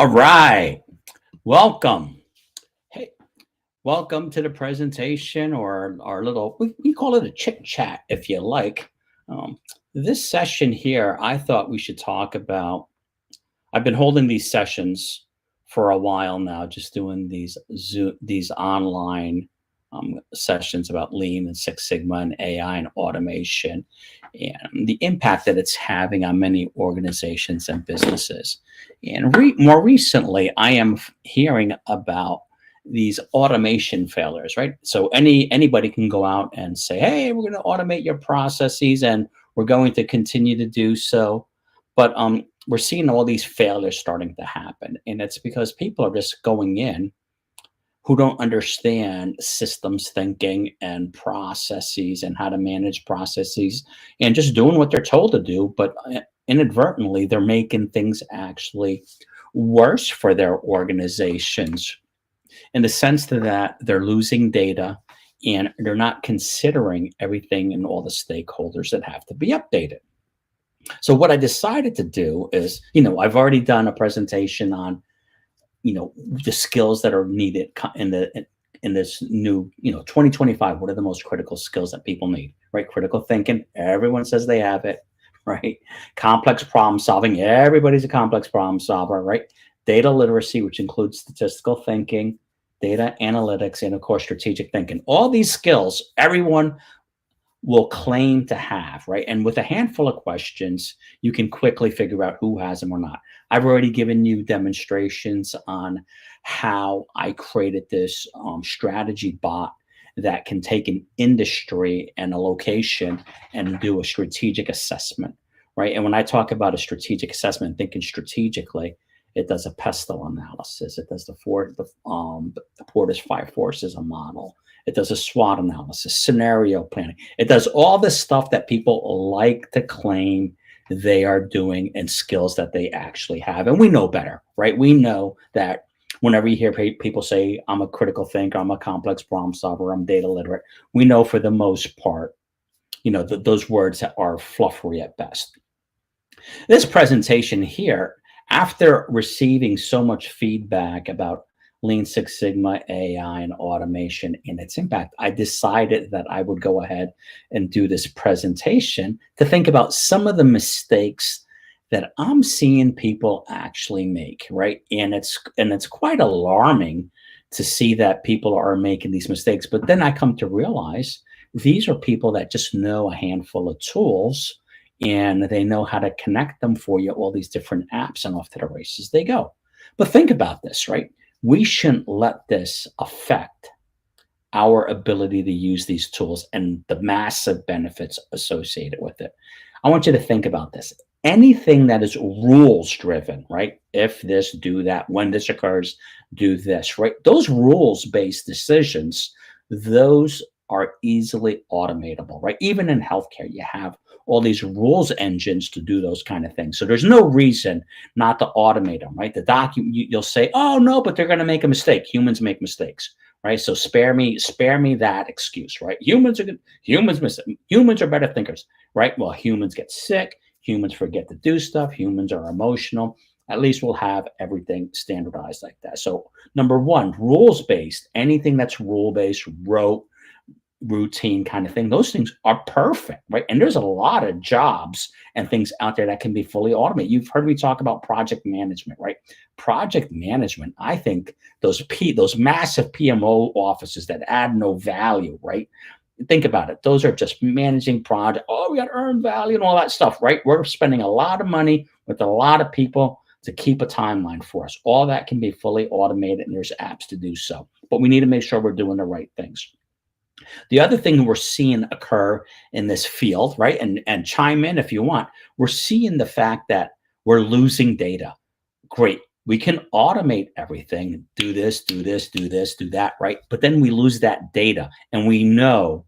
All right. Welcome. Hey, welcome to the presentation or our little, we call it a chit chat if you like. Um, this session here, I thought we should talk about. I've been holding these sessions for a while now, just doing these online sessions about Lean and Six Sigma and AI and automation, and the impact that it's having on many organizations and businesses. And more recently, I am hearing about these automation failures, right? So anybody can go out and say, "Hey, we're going to automate your processes, and we're going to continue to do so." But we're seeing all these failures starting to happen, and it's because people are just going in who don't understand systems thinking and processes and how to manage processes and just doing what they're told to do, but inadvertently they're making things actually worse for their organizations in the sense that they're losing data and they're not considering everything and all the stakeholders that have to be updated. So what I decided to do is, I've already done a presentation on, the skills that are needed in this new, 2025. What are the most critical skills that people need, right? Critical thinking. Everyone says they have it, right? Complex problem solving. Everybody's a complex problem solver, right? Data literacy, which includes statistical thinking, data analytics, and of course, strategic thinking. All these skills, everyone will claim to have, right? And with a handful of questions, you can quickly figure out who has them or not. I've already given you demonstrations on how I created this strategy bot that can take an industry and a location and do a strategic assessment, right? And when I talk about a strategic assessment, thinking strategically, it does a pestle analysis. It does the Porter's Five Forces, a model. It does a SWOT analysis, scenario planning. It does all the stuff that people like to claim they are doing and skills that they actually have. And we know better, right? We know that whenever you hear people say, I'm a critical thinker, I'm a complex problem solver, I'm data literate, we know for the most part, those words are fluffery at best. This presentation here, after receiving so much feedback about Lean Six Sigma, AI, and automation and its impact, I decided that I would go ahead and do this presentation to think about some of the mistakes that I'm seeing people actually make, right? And it's quite alarming to see that people are making these mistakes. But then I come to realize these are people that just know a handful of tools and they know how to connect them for you, all these different apps, and off to the races they go. But think about this, right? We shouldn't let this affect our ability to use these tools and the massive benefits associated with it. I want you to think about this. Anything that is rules driven, right? If this, do that, when this occurs, do this, right? Those rules based decisions, those are easily automatable, right? Even in healthcare, you have all these rules engines to do those kind of things. So there's no reason not to automate them, right? The document, you'll say, oh no, but they're going to make a mistake. Humans make mistakes, right? So spare me that excuse, right? Humans are better thinkers, right? Well, humans get sick. Humans forget to do stuff. Humans are emotional. At least we'll have everything standardized like that. So number one, rules based, anything that's rule based, routine kind of thing, those things are perfect, right? And there's a lot of jobs and things out there that can be fully automated. You've heard me talk about project management, right? Project management, I think those massive PMO offices that add no value, right? Think about it. Those are just managing project. Oh, we got to earn value and all that stuff, right? We're spending a lot of money with a lot of people to keep a timeline for us. All that can be fully automated, and there's apps to do so. But we need to make sure we're doing the right things. The other thing we're seeing occur in this field, right? And chime in if you want. We're seeing the fact that we're losing data. Great. We can automate everything, do this, do this, do this, do that, right? But then we lose that data, and we know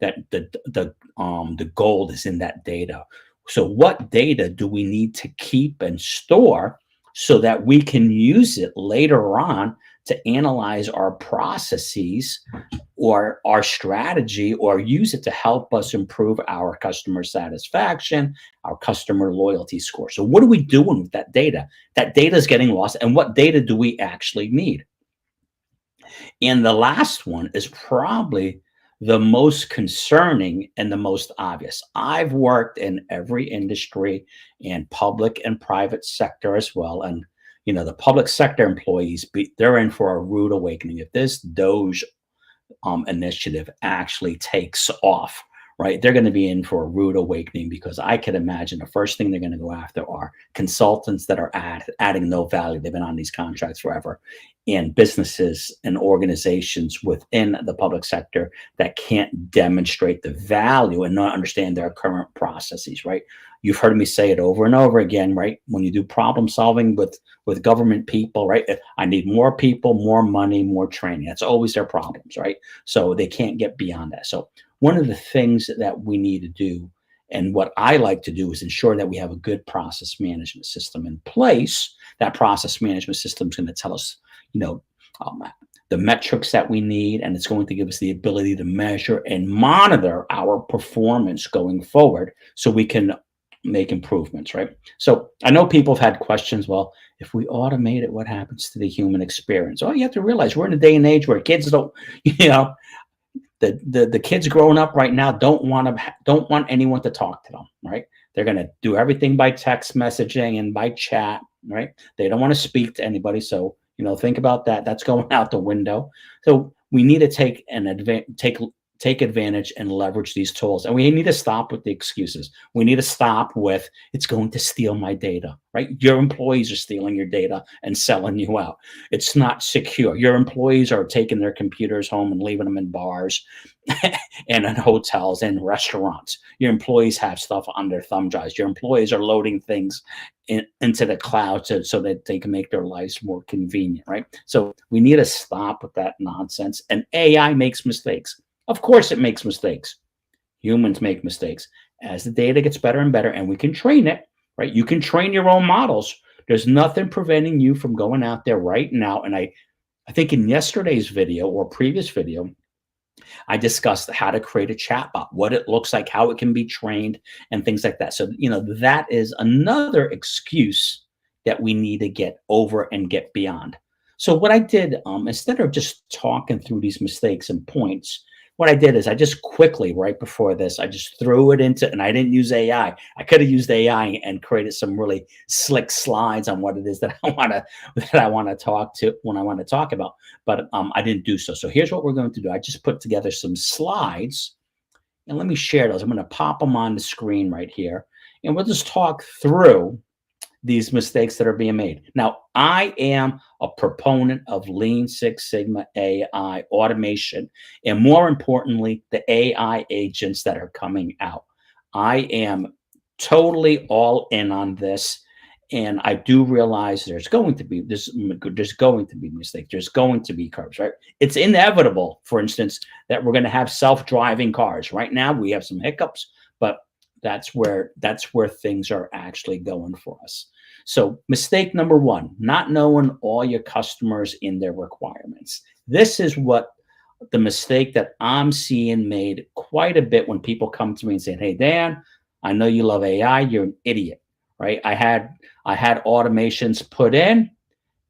that the gold is in that data. So what data do we need to keep and store so that we can use it later on to analyze our processes or our strategy, or use it to help us improve our customer satisfaction, our customer loyalty score. So what are we doing with that data? That data is getting lost. And what data do we actually need? And the last one is probably the most concerning and the most obvious. I've worked in every industry, and public and private sector as well. And the public sector employees, they're in for a rude awakening. If this Doge initiative actually takes off, right, they're going to be in for a rude awakening, because I could imagine the first thing they're going to go after are consultants that are adding no value. They've been on these contracts forever, and businesses and organizations within the public sector that can't demonstrate the value and not understand their current processes, right? You've heard me say it over and over again, right? When you do problem solving with government people, right? I need more people, more money, more training. That's always their problems, right? So they can't get beyond that. So one of the things that we need to do, and what I like to do, is ensure that we have a good process management system in place. That process management system is going to tell us, the metrics that we need, and it's going to give us the ability to measure and monitor our performance going forward, so we can make improvements, right? So I know people have had questions. Well, if we automate it, what happens to the human experience? Oh, you have to realize we're in a day and age where kids don't, the kids growing up right now don't want anyone to talk to them, right? They're going to do everything by text messaging and by chat, right? They don't want to speak to anybody. So, think about that. That's going out the window. So we need to take advantage and leverage these tools. And we need to stop with the excuses. We need to stop with, it's going to steal my data, right? Your employees are stealing your data and selling you out. It's not secure. Your employees are taking their computers home and leaving them in bars and in hotels and restaurants. Your employees have stuff on their thumb drives. Your employees are loading things into the cloud so that they can make their lives more convenient, right? So we need to stop with that nonsense. And AI makes mistakes. Of course it makes mistakes. Humans make mistakes. As the data gets better and better, and we can train it, right? You can train your own models. There's nothing preventing you from going out there right now. And I think in yesterday's video or previous video, I discussed how to create a chatbot, what it looks like, how it can be trained, and things like that. So, that is another excuse that we need to get over and get beyond. So what I did, instead of just talking through these mistakes and points, what I did is I just quickly, right before this, I just threw it into, and I didn't use AI. I could have used AI and created some really slick slides on what it is that I want to talk to when I want to talk about, but I didn't do so. So here's what we're going to do. I just put together some slides, and let me share those. I'm going to pop them on the screen right here, and we'll just talk through these mistakes that are being made. Now, I am a proponent of Lean Six Sigma AI automation, and more importantly, the AI agents that are coming out. I am totally all in on this, and I do realize there's going to be mistakes. There's going to be curves, right? It's inevitable, for instance, that we're going to have self-driving cars. Right now, we have some hiccups, but that's where things are actually going for us. So mistake number one, not knowing all your customers in their requirements. This is what the mistake that I'm seeing made quite a bit when people come to me and say, hey, Dan, I know you love AI. You're an idiot, right? I had automations put in,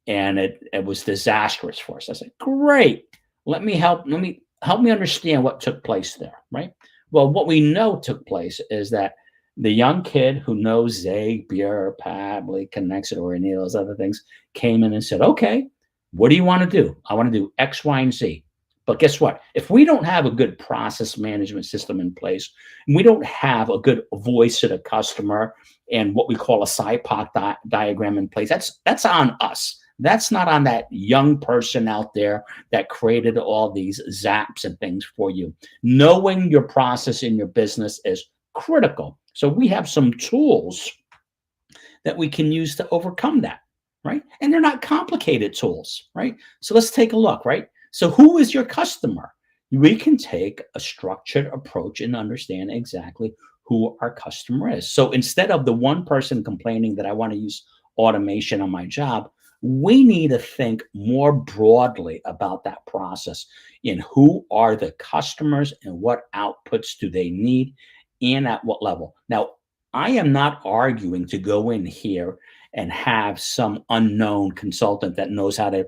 and it was disastrous for us. I said, great. Let me help me understand what took place there, right? Well, what we know took place is that the young kid who knows Zapier, Pabbly, Connexit, or any of those other things came in and said, okay, what do you want to do? I want to do X, Y, and Z. But guess what? If we don't have a good process management system in place, and we don't have a good voice to the customer and what we call a SIPOC diagram in place, that's on us. That's not on that young person out there that created all these zaps and things for you. Knowing your process in your business is critical. So we have some tools that we can use to overcome that, right? And they're not complicated tools, right? So let's take a look, right? So who is your customer? We can take a structured approach and understand exactly who our customer is. So instead of the one person complaining that I want to use automation on my job, we need to think more broadly about that process in who are the customers and what outputs do they need and at what level. Now, I am not arguing to go in here and have some unknown consultant that knows how to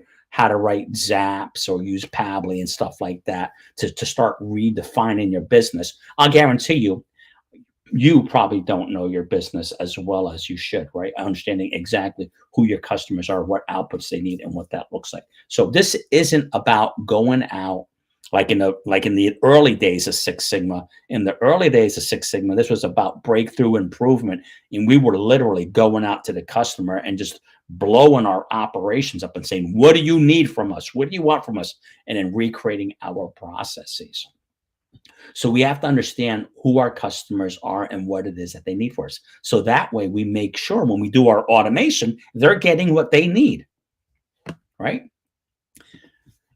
write zaps or use Pabbly and stuff like that to start redefining your business. I'll guarantee you probably don't know your business as well as you should, right? Understanding exactly who your customers are, what outputs they need, and what that looks like. So this isn't about going out like in the early days of Six Sigma. In the early days of Six Sigma, this was about breakthrough improvement, and we were literally going out to the customer and just blowing our operations up and saying, "What do you need from us? What do you want from us?" And then recreating our processes. So we have to understand who our customers are and what it is that they need for us. So that way we make sure when we do our automation, they're getting what they need, right?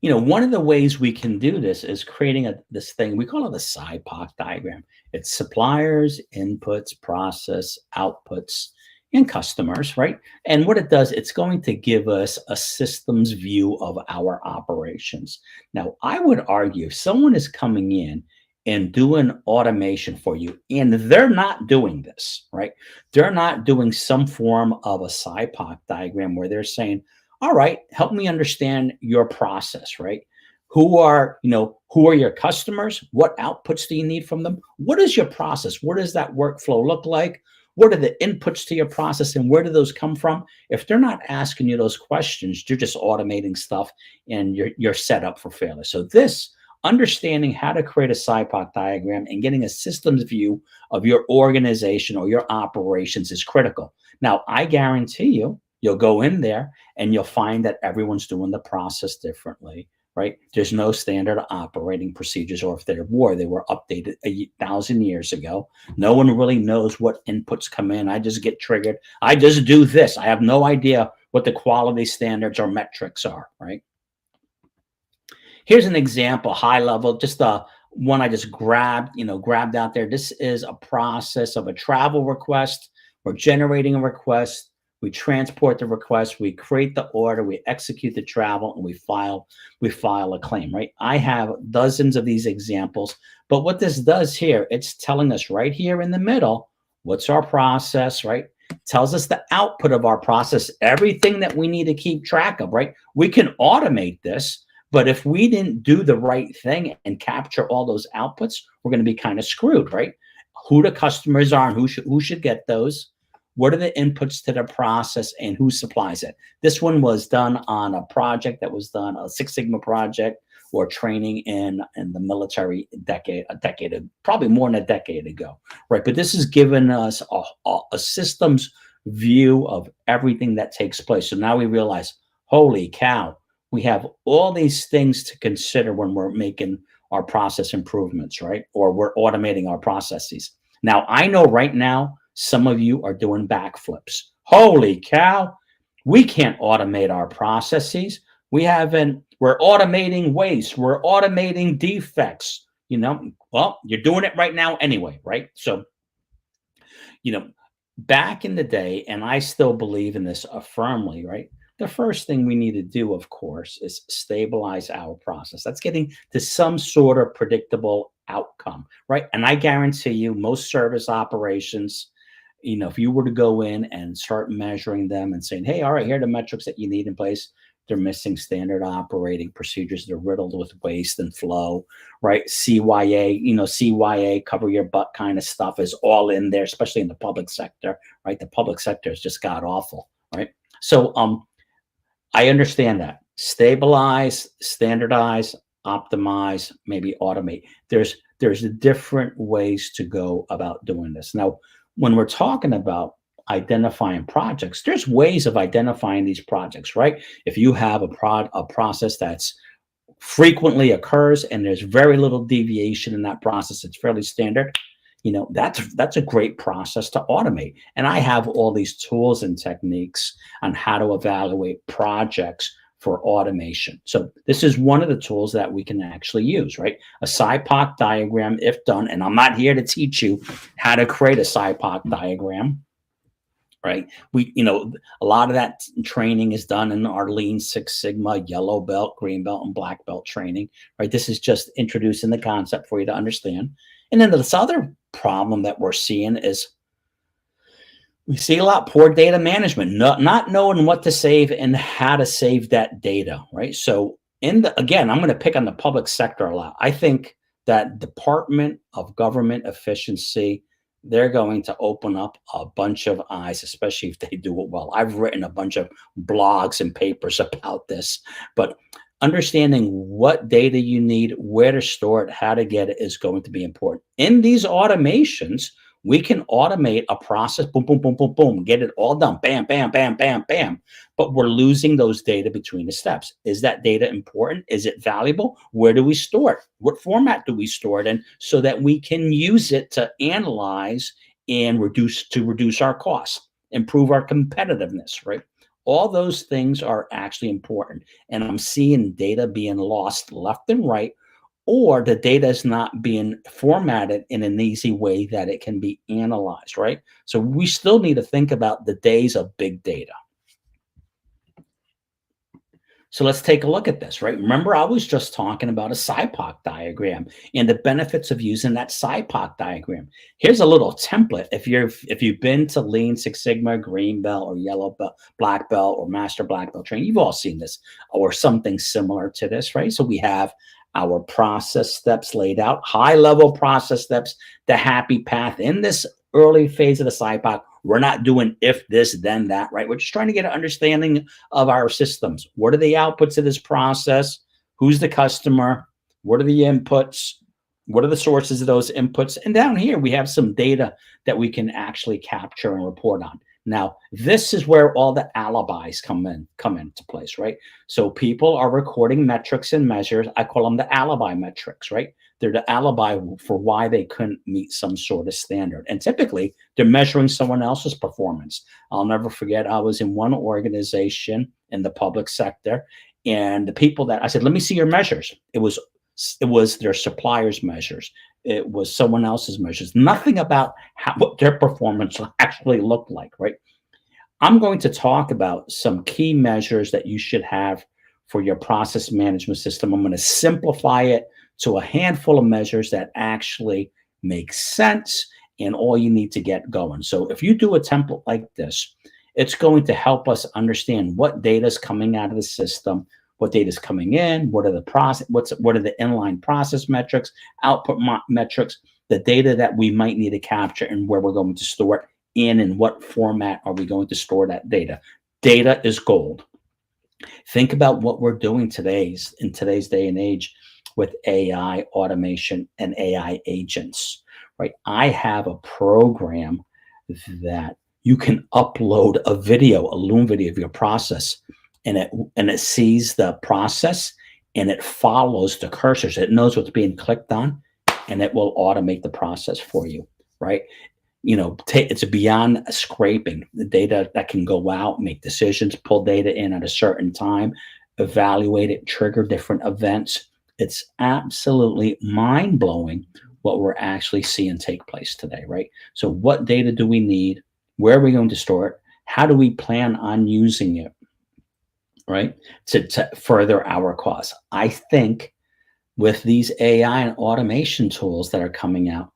One of the ways we can do this is creating this thing, we call it a SIPOC diagram. It's suppliers, inputs, process, outputs, and customers, right? And what it does, it's going to give us a systems view of our operations. Now, I would argue if someone is coming in and doing automation for you, and they're not doing this, right? They're not doing some form of a SIPOC diagram where they're saying, all right, help me understand your process, right? Who are your customers? What outputs do you need from them? What is your process? What does that workflow look like? What are the inputs to your process and where do those come from? If they're not asking you those questions, you're just automating stuff and you're set up for failure. So this, understanding how to create a SIPOC diagram and getting a systems view of your organization or your operations is critical. Now, I guarantee you'll go in there and you'll find that everyone's doing the process differently, right? There's no standard operating procedures, or if there were, they were updated 1,000 years ago. No one really knows what inputs come in. I just get triggered. I just do this. I have no idea what the quality standards or metrics are, right? Here's an example, high level, just one I just grabbed out there. This is a process of a travel request. We're generating a request. We transport the request, we create the order, we execute the travel, and we file a claim, right? I have dozens of these examples, but what this does here, it's telling us right here in the middle, what's our process, right? It tells us the output of our process, everything that we need to keep track of, right? We can automate this, but if we didn't do the right thing and capture all those outputs, we're going to be kind of screwed, right? Who the customers are and who should get those. What are the inputs to the process and who supplies it? This one was done on a project that was done, a Six Sigma project or training in the military probably more than a decade ago, right? But this has given us a systems view of everything that takes place. So now we realize, holy cow, we have all these things to consider when we're making our process improvements, right? Or we're automating our processes. Now, I know right now, some of you are doing backflips. Holy cow, we can't automate our processes. We're automating waste. We're automating defects. Well, you're doing it right now anyway, right? So, back in the day, and I still believe in this firmly, right? The first thing we need to do, of course, is stabilize our process. That's getting to some sort of predictable outcome, right? And I guarantee you, most service operations, if you were to go in and start measuring them and saying, hey, all right, here are the metrics that you need in place, they're missing standard operating procedures. They're riddled with waste and flow, right? CYA, cover your butt kind of stuff is all in there, especially in the public sector, right? The public sector has just got awful, right? So I understand that. Stabilize, standardize, optimize, maybe automate. There's different ways to go about doing this. Now, when we're talking about identifying projects, there's ways of identifying these projects, right? If you have a process that's frequently occurs and there's very little deviation in that process, it's fairly standard, that's a great process to automate. And I have all these tools and techniques on how to evaluate projects for automation. So this is one of the tools that we can actually use, right? A SIPOC diagram, if done, and I'm not here to teach you how to create a SIPOC diagram, right? A lot of that training is done in our Lean Six Sigma, yellow belt, green belt, and black belt training, right? This is just introducing the concept for you to understand. And then this other problem that we're seeing is we see a lot poor data management, not knowing what to save and how to save that data, right? So again, I'm going to pick on the public sector a lot. I think that Department of Government Efficiency, they're going to open up a bunch of eyes, especially if they do it well. I've written a bunch of blogs and papers about this, but understanding what data you need, where to store it, how to get it is going to be important. In these automations, we can automate a process, boom, boom, boom, boom, boom, get it all done, bam, bam, bam, bam, bam. But we're losing those data between the steps. Is that data important? Is it valuable? Where do we store it? What format do we store it in so that we can use it to analyze and reduce our costs, improve our competitiveness, right? All those things are actually important. And I'm seeing data being lost left and right, or the data is not being formatted in an easy way that it can be analyzed, right? So we still need to think about the days of big data. So let's take a look at this, right? Remember, I was just talking about a SIPOC diagram and the benefits of using that SIPOC diagram. Here's a little template. If you've been to Lean Six Sigma, green belt, or yellow belt, black belt, or master black belt training, you've all seen this or something similar to this, right? So we have our process steps laid out, high-level process steps, the happy path. In this early phase of the SIPOC, we're not doing if this, then that, right? We're just trying to get an understanding of our systems. What are the outputs of this process? Who's the customer? What are the inputs? What are the sources of those inputs? And down here, we have some data that we can actually capture and report on. Now, this is where all the alibis come into place, right? So people are recording metrics and measures. I call them the alibi metrics, right? They're the alibi for why they couldn't meet some sort of standard. And typically, they're measuring someone else's performance. I'll never forget, I was in one organization in the public sector, and the people that I said, let me see your measures. It was their supplier's measures. It was someone else's measures. Nothing about what their performance actually looked like, right? I'm going to talk about some key measures that you should have for your process management system. I'm going to simplify it to a handful of measures that actually make sense and all you need to get going. So if you do a template like this, it's going to help us understand what data is coming out of the system, what data is coming in, what are the inline process metrics, output metrics, the data that we might need to capture and where we're going to store it in what format are we going to store that data. Data is gold. Think about what we're doing in today's day and age with AI automation and AI agents, right? I have a program that you can upload a Loom video of your process, and it sees the process and it follows the cursors. It knows what's being clicked on, and it will automate the process for you, right? It's beyond scraping. The data that can go out, make decisions, pull data in at a certain time, evaluate it, trigger different events. It's absolutely mind-blowing what we're actually seeing take place today, right? So what data do we need? Where are we going to store it? How do we plan on using it, right? To further our cause. I think with these AI and automation tools that are coming out,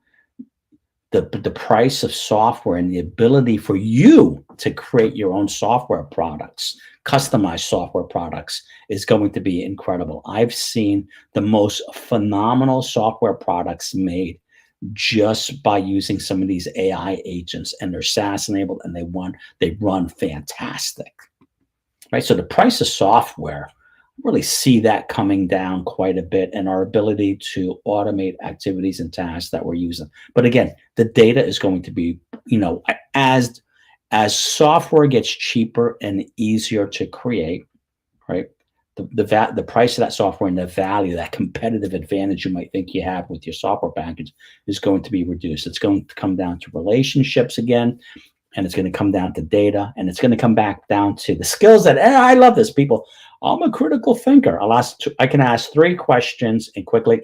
the price of software and the ability for you to create your own software products, customized software products, is going to be incredible. I've seen the most phenomenal software products made just by using some of these AI agents, and they're SaaS enabled and they run fantastic, right? So the price of software, really see that coming down quite a bit, and our ability to automate activities and tasks that we're using. But again, the data is going to be, as software gets cheaper and easier to create, right? The price of that software and the value, that competitive advantage you might think you have with your software package, is going to be reduced. It's going to come down to relationships again, and it's going to come down to data, and it's going to come back down to the skills that, I love this, people. I'm a critical thinker. I can ask 3 questions and quickly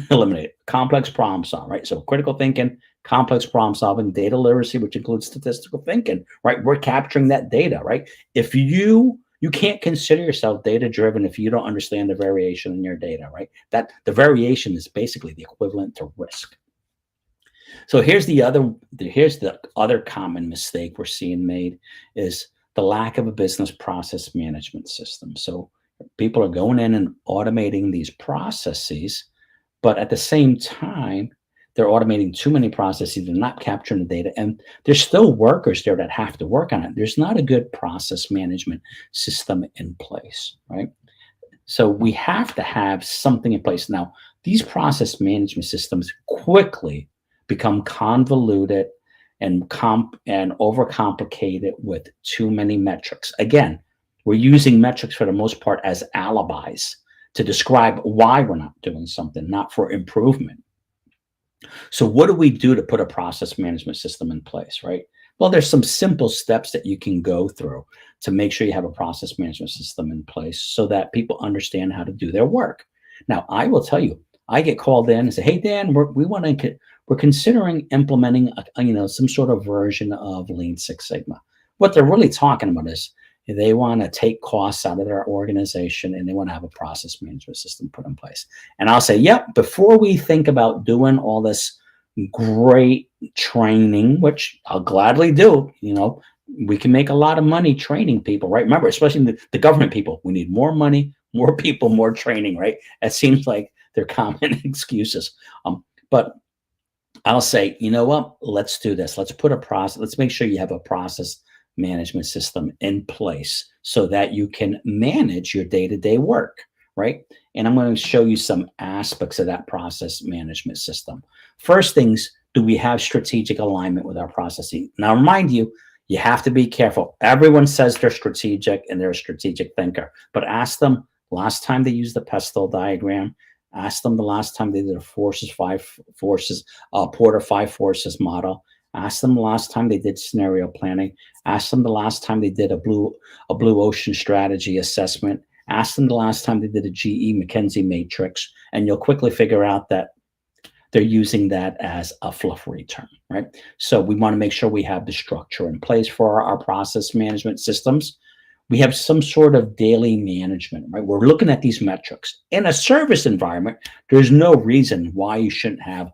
eliminate it. Complex problem solve, right? So critical thinking, complex problem solving, data literacy, which includes statistical thinking, right? We're capturing that data, right? If you can't consider yourself data driven if you don't understand the variation in your data, right? That the variation is basically the equivalent to risk. So here's the other common mistake we're seeing made is the lack of a business process management system. So people are going in and automating these processes, but at the same time, they're automating too many processes. They're not capturing the data, and there's still workers there that have to work on it. There's not a good process management system in place, right? So we have to have something in place. Now, these process management systems quickly become convoluted and overcomplicated with too many metrics. Again, we're using metrics for the most part as alibis to describe why we're not doing something, not for improvement. So what do we do to put a process management system in place, right? Well, there's some simple steps that you can go through to make sure you have a process management system in place so that people understand how to do their work. Now, I will tell you, I get called in and say, "Hey, Dan, we're considering implementing some sort of version of Lean Six Sigma." What they're really talking about is they want to take costs out of their organization and they want to have a process management system put in place. And I'll say, "Yep, before we think about doing all this great training, which I'll gladly do, we can make a lot of money training people, right? Remember, especially the government people, we need more money, more people, more training, right? It seems like they're common excuses. But I'll say, you know what? Let's do this. Let's put a process. Let's make sure you have a process management system in place so that you can manage your day-to-day work, right? And I'm going to show you some aspects of that process management system. First things, do we have strategic alignment with our processes? Now, remind you, you have to be careful. Everyone says they're strategic and they're a strategic thinker, but ask them last time they used the Pitfall diagram. Ask them the last time they did a Porter 5 forces model. Ask them the last time they did scenario planning. Ask them the last time they did a blue ocean strategy assessment. Ask them the last time they did a GE McKinsey matrix, and you'll quickly figure out that they're using that as a fluffery term, right? So we want to make sure we have the structure in place for our process management systems. We have some sort of daily management, right? We're looking at these metrics. In a service environment, there's no reason why you shouldn't have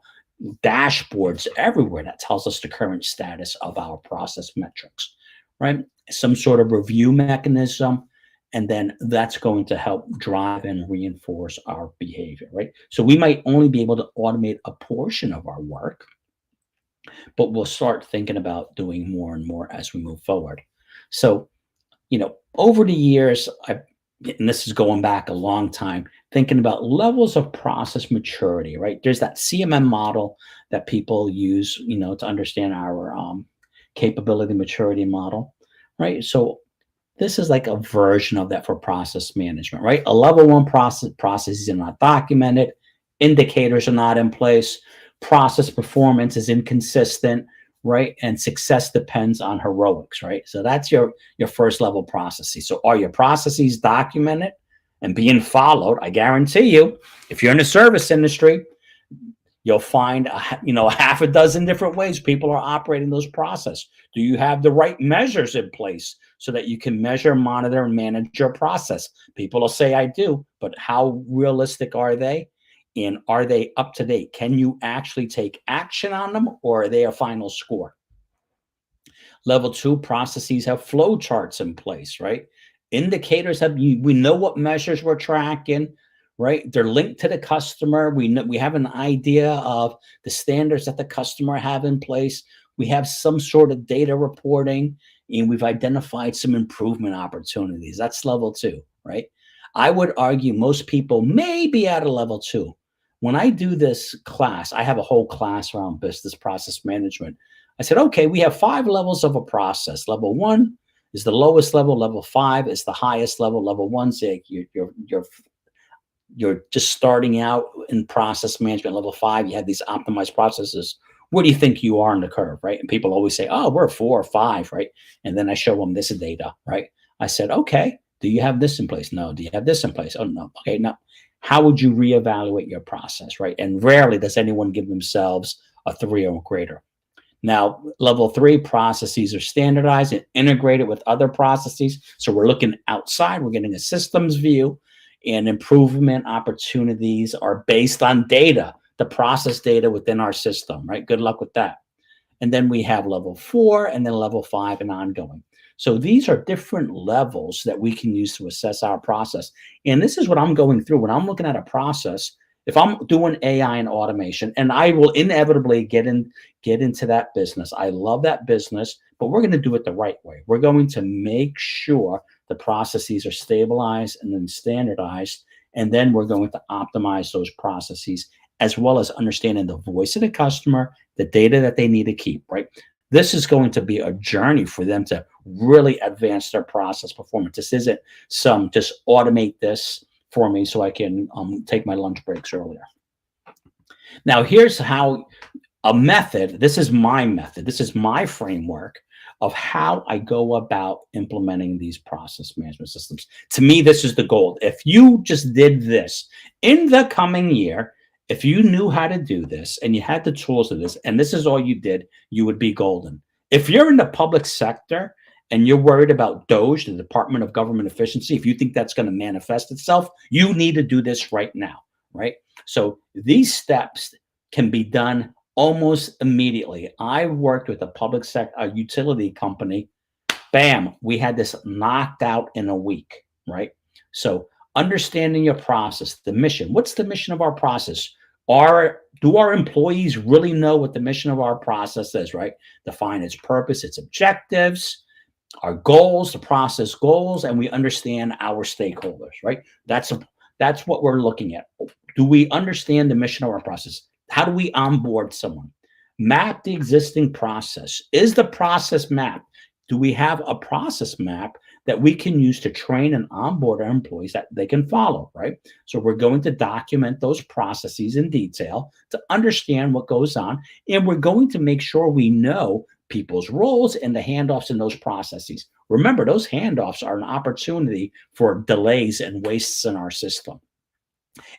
dashboards everywhere that tells us the current status of our process metrics, right? Some sort of review mechanism, and then that's going to help drive and reinforce our behavior, right? So we might only be able to automate a portion of our work, but we'll start thinking about doing more and more as we move forward. So, over the years, and this is going back a long time, thinking about levels of process maturity, right? There's that CMM model that people use, to understand our capability maturity model, right? So this is like a version of that for process management, right? A level 1 processes are not documented, indicators are not in place, process performance is inconsistent, right? And success depends on heroics, right? So that's your first level processes. So are your processes documented and being followed? I guarantee you, if you're in the service industry, you'll find a half a dozen different ways people are operating those processes. Do you have the right measures in place so that you can measure, monitor, and manage your process? People will say, I do, but how realistic are they? And are they up to date? Can you actually take action on them, or are they a final score? Level 2 processes have flow charts in place, right? Indicators we know what measures we're tracking, right? They're linked to the customer. We have an idea of the standards that the customer have in place. We have some sort of data reporting, and we've identified some improvement opportunities. That's level 2, right? I would argue most people may be at a level 2. When I do this class, I have a whole class around business process management. I said, okay, we have 5 levels of a process. Level 1 is the lowest level. Level 5 is the highest level. Level 1's you're just starting out in process management. Level 5, you have these optimized processes. Where do you think you are in the curve, right? And people always say, oh, we're 4 or 5, right? And then I show them this data, right? I said, okay, do you have this in place? No. Do you have this in place? Oh, no. Okay, no. How would you reevaluate your process, right? And rarely does anyone give themselves a 3 or greater. Now, level 3 processes are standardized and integrated with other processes. So we're looking outside, we're getting a systems view, and improvement opportunities are based on data, the process data within our system, right? Good luck with that. And then we have level 4 and then level 5 and ongoing. So these are different levels that we can use to assess our process. And this is what I'm going through when I'm looking at a process. If I'm doing AI and automation, and I will inevitably get into that business. I love that business, but we're going to do it the right way. We're going to make sure the processes are stabilized and then standardized, and then we're going to optimize those processes, as well as understanding the voice of the customer, the data that they need to keep, right? This is going to be a journey for them to really advance their process performance. This isn't some just automate this for me so I can take my lunch breaks earlier. Now, here's how a method, this is my method, this is my framework of how I go about implementing these process management systems. To me, this is the goal. If you just did this in the coming year, if you knew how to do this and you had the tools of this, and this is all you did, you would be golden. If you're in the public sector and you're worried about DOGE, the Department of Government Efficiency, if you think that's going to manifest itself, you need to do this right now, right? So these steps can be done almost immediately. I worked with a public sector, a utility company. Bam, we had this knocked out in a week, right? So understanding your process, the mission. What's the mission of our process? Do our employees really know what the mission of our process is, right? Define its purpose, its objectives, our goals, the process goals, and we understand our stakeholders, right? That's what we're looking at. Do we understand the mission of our process? How do we onboard someone? Map the existing process. Is the process mapped? Do we have a process map that we can use to train and onboard our employees that they can follow, right? So we're going to document those processes in detail to understand what goes on, and we're going to make sure we know people's roles and the handoffs in those processes. Remember, those handoffs are an opportunity for delays and wastes in our system.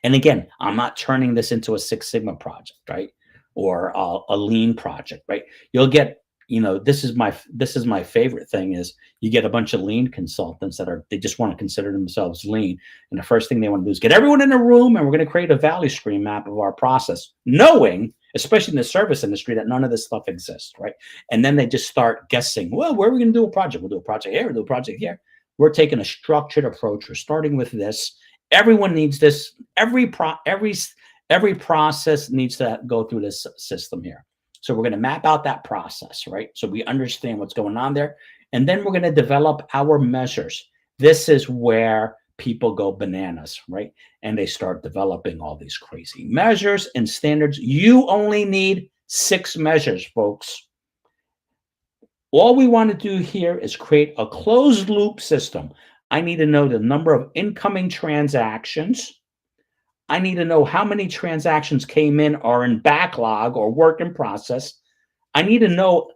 And again, I'm not turning this into a Six Sigma project, right? Or a lean project, right? You'll get, this is my favorite thing is you get a bunch of lean consultants they just want to consider themselves lean. And the first thing they want to do is get everyone in a room and we're going to create a value stream map of our process, knowing, especially in the service industry, that none of this stuff exists, right? And then they just start guessing, well, where are we going to do a project? We'll do a project here, we'll do a project here. We're taking a structured approach. We're starting with this. Everyone needs this. Every process needs to go through this system here. So we're going to map out that process, right? So we understand what's going on there. And then we're going to develop our measures. This is where people go bananas, right? And they start developing all these crazy measures and standards. You only need 6 measures, folks. All we want to do here is create a closed loop system. I need to know the number of incoming transactions. I need to know how many transactions came in or in backlog or work in process. I need to know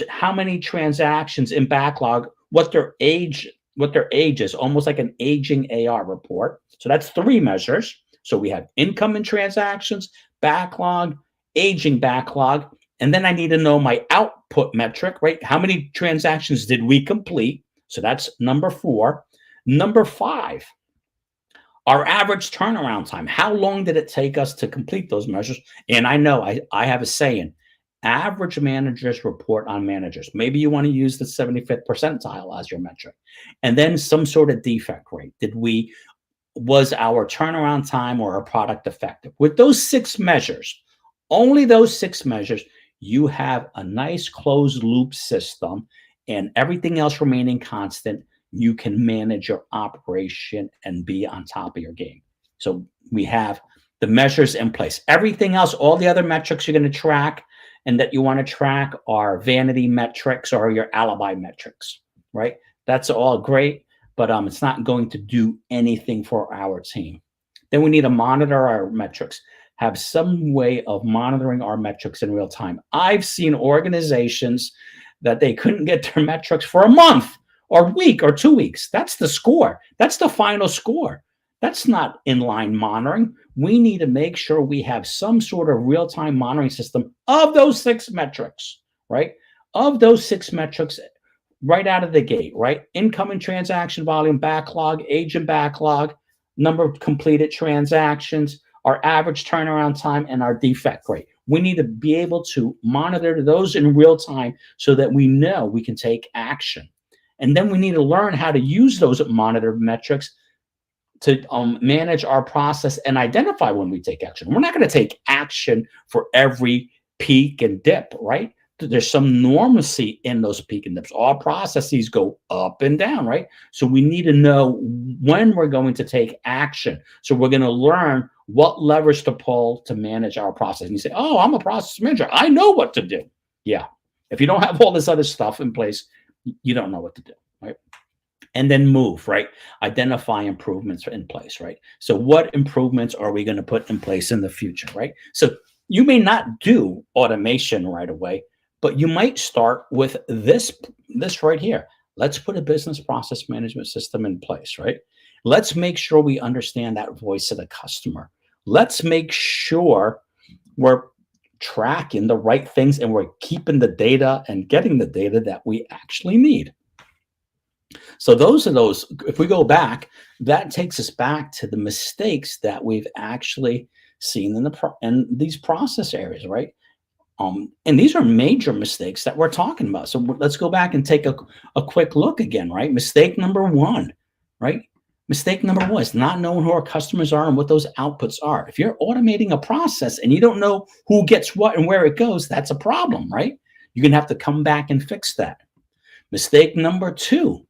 how many transactions in backlog, what their age is, almost like an aging AR report. So that's 3 measures. So we have incoming transactions, backlog, aging backlog, and then I need to know my output metric, right? How many transactions did we complete? So that's number 4. Number 5, our average turnaround time. How long did it take us to complete those measures? And I know I have a saying, average managers report on managers. Maybe you want to use the 75th percentile as your metric. And then some sort of defect rate. Was our turnaround time or our product effective? With those 6 measures, only those 6 measures, you have a nice closed loop system, and everything else remaining constant, you can manage your operation and be on top of your game. So we have the measures in place. Everything else, all the other metrics you're going to track and that you want to track are vanity metrics or your alibi metrics, right? That's all great, but it's not going to do anything for our team. Then we need to monitor our metrics, have some way of monitoring our metrics in real time. I've seen organizations that they couldn't get their metrics for a month or week or 2 weeks. That's the score. That's the final score. That's not inline monitoring. We need to make sure we have some sort of real-time monitoring system of those 6 metrics, right? Of those 6 metrics right out of the gate, right? Incoming transaction volume, backlog, agent backlog, number of completed transactions, our average turnaround time, and our defect rate. We need to be able to monitor those in real time so that we know we can take action. And then we need to learn how to use those monitored metrics to manage our process and identify when we take action. We're not going to take action for every peak and dip, right? There's some normalcy in those peak and dips. All processes go up and down, right? So we need to know when we're going to take action. So we're going to learn what levers to pull to manage our process. And you say, oh, I'm a process manager. I know what to do. Yeah. If you don't have all this other stuff in place, you don't know what to do, right? And then move, right? Identify improvements in place, right? So what improvements are we going to put in place in the future, right? So you may not do automation right away, but you might start with this right here. Let's put a business process management system in place, right? Let's make sure we understand that voice of the customer. Let's make sure we're tracking the right things and we're keeping the data and getting the data that we actually need. So those are those, if we go back, that takes us back to the mistakes that we've actually seen in these process areas, right? And these are major mistakes that we're talking about. So let's go back and take a quick look again, right? Mistake number 1, right? Mistake number 1 is not knowing who our customers are and what those outputs are. If you're automating a process and you don't know who gets what and where it goes, that's a problem, right? You're going to have to come back and fix that. Mistake number 2,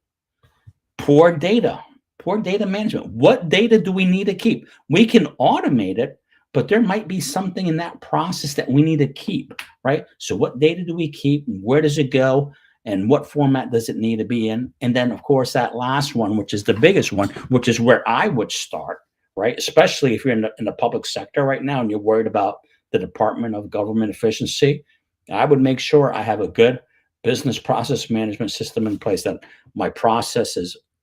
poor data management. What data do we need to keep? We can automate it, but there might be something in that process that we need to keep, right? So what data do we keep? Where does it go? And what format does it need to be in? And then, of course, that last one, which is the biggest one, which is where I would start, right? Especially if you're in the public sector right now and you're worried about the Department of Government Efficiency, I would make sure I have a good business process management system in place, that my process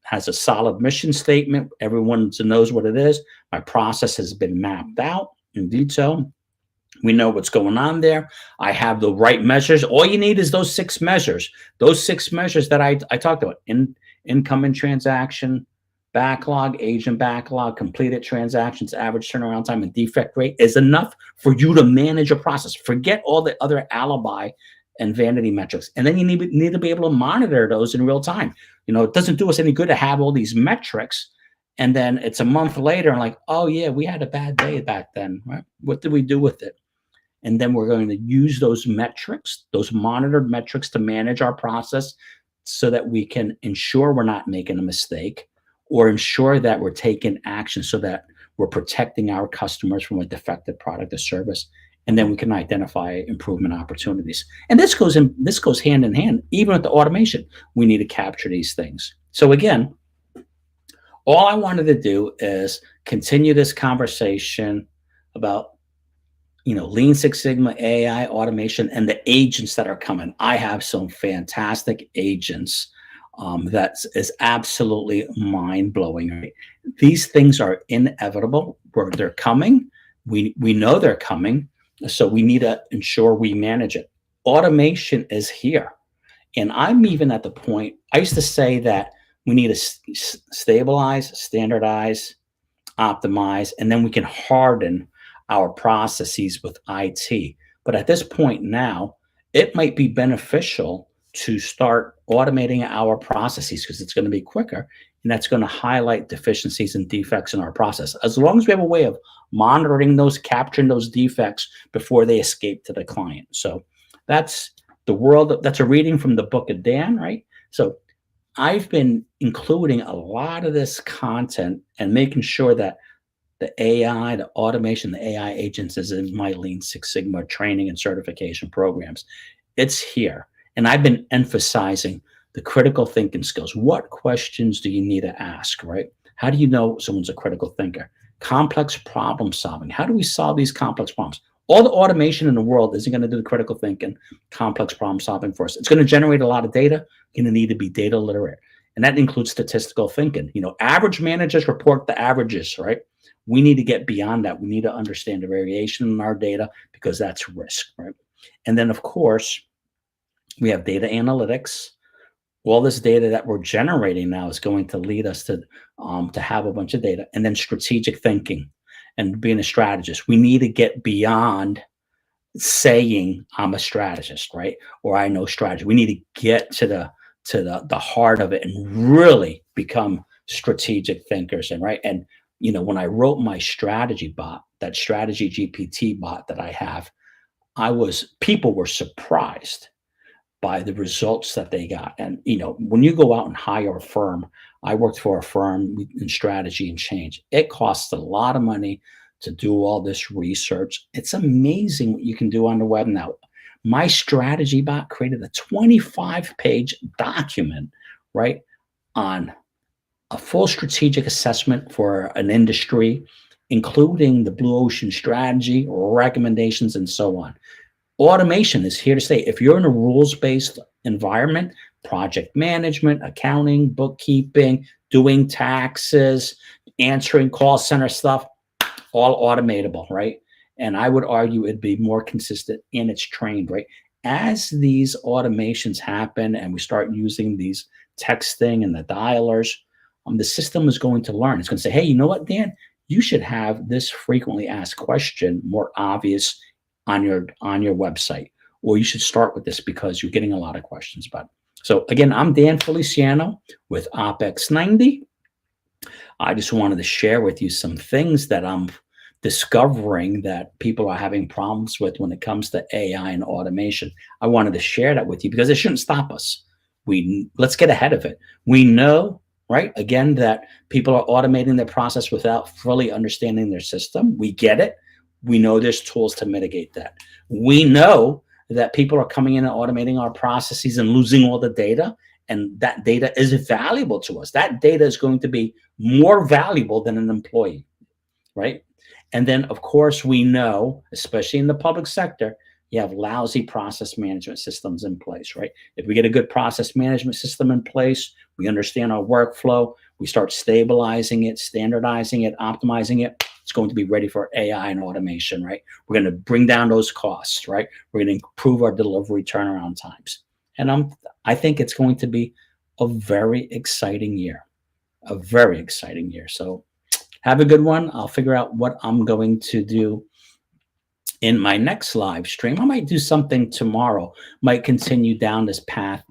has a solid mission statement. Everyone knows what it is. My process has been mapped out in detail. We know what's going on there. I have the right measures. All you need is those 6 measures. Those 6 measures that I talked about: incoming transaction, backlog, agent backlog, completed transactions, average turnaround time, and defect rate is enough for you to manage a process. Forget all the other alibi and vanity metrics. And then you need to be able to monitor those in real time. You know, it doesn't do us any good to have all these metrics and then it's a month later and like, oh yeah, we had a bad day back then, right? What did we do with it? And then we're going to use those metrics, those monitored metrics, to manage our process so that we can ensure we're not making a mistake or ensure that we're taking action so that we're protecting our customers from a defective product or service. And then we can identify improvement opportunities. And this goes hand in hand, even with the automation. We need to capture these things. So again, all I wanted to do is continue this conversation about, you know, Lean Six Sigma, AI, automation, and the agents that are coming. I have some fantastic agents that is absolutely mind-blowing. Right? These things are inevitable. They're coming. We know they're coming. So we need to ensure we manage it. Automation is here. And I'm even at the point, I used to say that we need to stabilize, standardize, optimize, and then we can harden our processes with IT. But at this point now, it might be beneficial to start automating our processes because it's going to be quicker and that's going to highlight deficiencies and defects in our process. As long as we have a way of monitoring those, capturing those defects before they escape to the client. So that's the world. That's a reading from the book of Dan, right? So I've been including a lot of this content and making sure that the AI, the automation, the AI agents is in my Lean Six Sigma training and certification programs. It's here. And I've been emphasizing the critical thinking skills. What questions do you need to ask, right? How do you know someone's a critical thinker? Complex problem solving. How do we solve these complex problems? All the automation in the world isn't going to do the critical thinking, complex problem solving for us. It's going to generate a lot of data. You're going to need to be data literate. And that includes statistical thinking. Average managers report the averages, right? We need to get beyond that. We need to understand the variation in our data because that's risk, right? And then, of course, we have data analytics. All this data that we're generating now is going to lead us to have a bunch of data, and then strategic thinking and being a strategist. We need to get beyond saying I'm a strategist, right? Or I know strategy. We need to get to the heart of it and really become strategic thinkers. And right. And when I wrote my strategy bot, that strategy GPT bot that I have, people were surprised by the results that they got. And when you go out and hire a firm, I worked for a firm in strategy and change. It costs a lot of money to do all this research. It's amazing what you can do on the web now. My strategy bot created a 25-page document, right, on a full strategic assessment for an industry, including the blue ocean strategy, recommendations, and so on. Automation is here to stay. If you're in a rules-based environment, project management, accounting, bookkeeping, doing taxes, answering call center stuff, all automatable, right? And I would argue it'd be more consistent and it's trained, right? As these automations happen and we start using these texting and the dialers, the system is going to learn. It's going to say, hey, you know what, Dan? You should have this frequently asked question more obvious on your website, or you should start with this because you're getting a lot of questions about it. So again, I'm Dan Feliciano with OpEx 90. I just wanted to share with you some things that I'm discovering that people are having problems with when it comes to AI and automation. I wanted to share that with you because it shouldn't stop us. Let's get ahead of it. We know, right, again, that people are automating their process without fully understanding their system. We get it. We know there's tools to mitigate that. We know that people are coming in and automating our processes and losing all the data, and that data is valuable to us. That data is going to be more valuable than an employee, right? And then, of course, we know, especially in the public sector, you have lousy process management systems in place, right? If we get a good process management system in place, we understand our workflow, we start stabilizing it, standardizing it, optimizing it, it's going to be ready for AI and automation, right? We're going to bring down those costs, right? We're going to improve our delivery turnaround times. And I think it's going to be a very exciting year, a very exciting year. So have a good one. I'll figure out what I'm going to do in my next live stream. I might do something tomorrow, might continue down this path